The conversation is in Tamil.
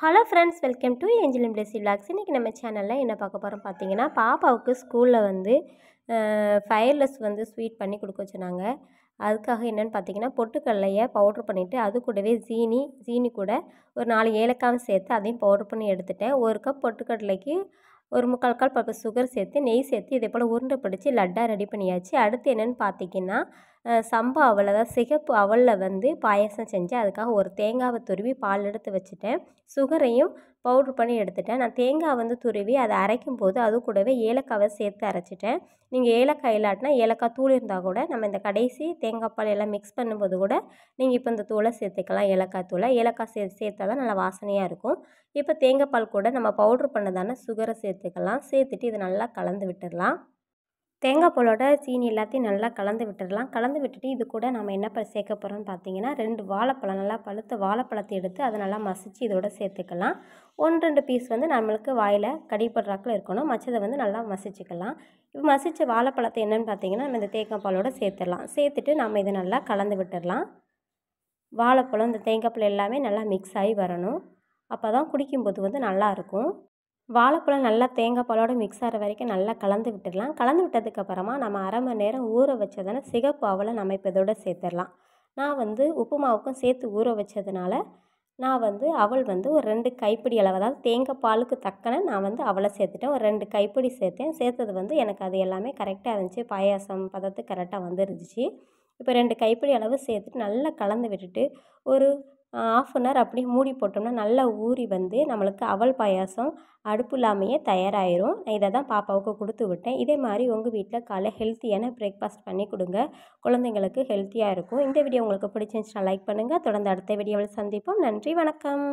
Hello friends, welcome to angel Blessy vlogs. இன்றைக்கி நம்ம சேனலில் என்ன பார்க்க போகிறோம் பார்த்தீங்கன்னா, பாப்பாவுக்கு ஸ்கூலில் வந்து ஃபயர்லெஸ் வந்து ஸ்வீட் பண்ணி கொடுக்க சொன்னாங்க. அதுக்காக என்னென்னு பார்த்தீங்கன்னா, பொட்டுக்கடலையை பவுட்ரு பண்ணிவிட்டு அது கூடவே ஜீனி கூட ஒரு 4 ஏலக்காவும் சேர்த்து அதையும் பவுட்ரு பண்ணி எடுத்துட்டேன். 1 கப் பொட்டுக்கடலைக்கு ஒரு 3/4 கப் சுகர் சேர்த்து நெய் சேர்த்து இதே போல் உருண்டை பிடிச்சி லட்டாக ரெடி பண்ணியாச்சு. அடுத்து என்னென்னு பார்த்தீங்கன்னா, சம்பா அவல், அதாவது சிகப்பு அவலில் வந்து பாயாசம் செஞ்சேன். அதுக்காக ஒரு தேங்காவை துருவி பால் எடுத்து வச்சுட்டேன். சுகரையும் பவுட்ரு பண்ணி எடுத்துட்டேன். நான் தேங்காய் வந்து துருவி அதை அரைக்கும் போது அது கூடவே ஏலக்காவை சேர்த்து அரைச்சிட்டேன். நீங்கள் ஏலக்காய் இல்லாட்டினா ஏலக்காய் தூள் இருந்தால் கூட நம்ம இந்த கடைசி தேங்காய் பால் எல்லாம் மிக்ஸ் பண்ணும்போது கூட நீங்கள் இப்போ இந்த தூளை சேர்த்துக்கலாம். ஏலக்காய் தூளை சேர்த்தா தான் நல்லா வாசனையாக இருக்கும். இப்போ தேங்காய் பால் கூட நம்ம பவுட்ரு பண்ணதான சுகரை சேர்த்துக்கலாம். சேர்த்துட்டு இதை நல்லா கலந்து விட்டுடலாம். தேங்காய் பாலோட சீனி எல்லாத்தையும் நல்லா கலந்து விட்டுடலாம். கலந்து விட்டுட்டு இது கூட நம்ம என்ன சேர்க்க போகிறோம்னு பார்த்தீங்கன்னா, 2 வாழைப்பழம், நல்லா பழுத்த வாழைப்பழத்தை எடுத்து அதை நல்லா மசித்து இதோட சேர்த்துக்கலாம். 1-2 பீஸ் வந்து நம்மளுக்கு வாயில் கடிப்படுறாக்கில் இருக்கணும். மற்றதை வந்து நல்லா மசிச்சுக்கலாம். இப்போ மசித்த வாழைப்பழத்தை என்னென்னு பார்த்தீங்கன்னா, நம்ம இந்த தேங்காய் பாலோட சேர்த்துடலாம். சேர்த்துட்டு நம்ம இதை நல்லா கலந்து விட்டுடலாம். வாழைப்பழம், இந்த தேங்காய் பால் எல்லாமே நல்லா மிக்ஸ் ஆகி வரணும். அப்போ தான் குடிக்கும்போது வந்து நல்லாயிருக்கும். வாழைப்பழம் நல்லா தேங்காய் பாலோடு மிக்ஸ் ஆகிற வரைக்கும் நல்லா கலந்து விட்டுடலாம். கலந்து விட்டதுக்கப்புறமா நம்ம அரை மணி நேரம் ஊற வச்சதான சிகப்பு அவலை நம்ம இப்போ இதோட சேர்த்துடலாம். நான் வந்து உப்பு மாவுக்கும் சேர்த்து ஊற வச்சதுனால நான் வந்து அவல் வந்து ஒரு 2 கைப்பிடி அளவு, அதாவது தேங்காய் பாலுக்கு தக்கன நான் வந்து அவலை சேர்த்துட்டேன். ஒரு 2 கைப்பிடி சேர்த்தேன். சேர்த்தது வந்து எனக்கு அது எல்லாமே கரெக்டாக இருந்துச்சு. பாயாசம் பதத்துக்கு கரெக்டாக வந்துருந்துச்சு. இப்போ 2 கைப்பிடி அளவு சேர்த்துட்டு நல்லா கலந்து விட்டுட்டு ஒரு 1/2 அன் ஹவர் அப்படியே மூடி போட்டோம்னா நல்லா ஊறி வந்து நம்மளுக்கு அவல் பாயாசம் அடுப்பு இல்லாமையே தயாராகிரும். நான் இதை தான் பாப்பாவுக்கு கொடுத்து விட்டேன். இதே மாதிரி உங்கள் வீட்டில் காலை ஹெல்த்தியான பிரேக்ஃபாஸ்ட் பண்ணி கொடுங்க. குழந்தைங்களுக்கு ஹெல்த்தியாக இருக்கும். இந்த வீடியோ உங்களுக்கு பிடிச்சிருந்துச்சுன்னா லைக் பண்ணுங்கள். தொடர்ந்து அடுத்த வீடியோவில் சந்திப்போம். நன்றி, வணக்கம்.